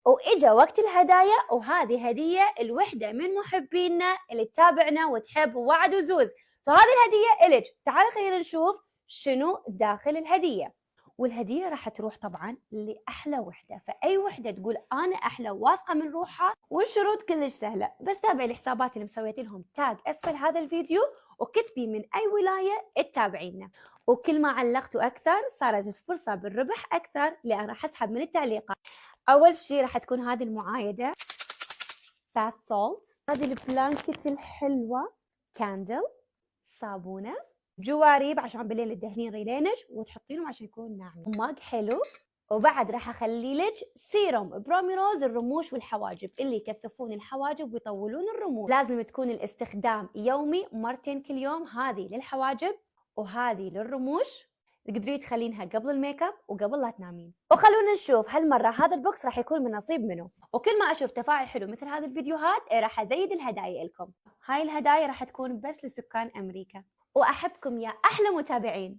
وإجا وقت الهدايا، وهذه هدية الوحدة من محبينا اللي تتابعنا وتحب وعد وزوز. فهذه الهدية إلك. تعالي خلينا نشوف شنو داخل الهدية. والهدية راح تروح طبعا لأحلى وحدة، فأي وحدة تقول أنا أحلى واثقة من روحها، والشروط كلش سهلة. بس تابعي الحسابات اللي مسويت لهم تاج أسفل هذا الفيديو، وكتبي من أي ولاية تتابعينا. وكل ما علقتوا أكثر صارت الفرصة بالربح أكثر، لأن راح أسحب من التعليقات. أول شي راح تكون هذه المعايدة باث سولت، هذه البلانكت الحلوة، كاندل، صابونة، جواريب عشان بالليل تدهنين ريلينج وتحطينهم عشان يكون ناعمين، ماج حلو. وبعد راح اخلي لك سيروم بروميروز الرموش والحواجب اللي يكثفون الحواجب ويطولون الرموش. لازم تكون الاستخدام يومي مرتين كل يوم، هذه للحواجب وهذه للرموش. تقدرين تخلينها قبل الميك اب وقبل لا تنامين. وخلونا نشوف هالمره هذا البوكس راح يكون من نصيب منو. وكل ما اشوف تفاعل حلو مثل هذه الفيديوهات راح ازيد الهدايا لكم. هاي الهدايا راح تكون بس لسكان امريكا. واحبكم يا احلى متابعين.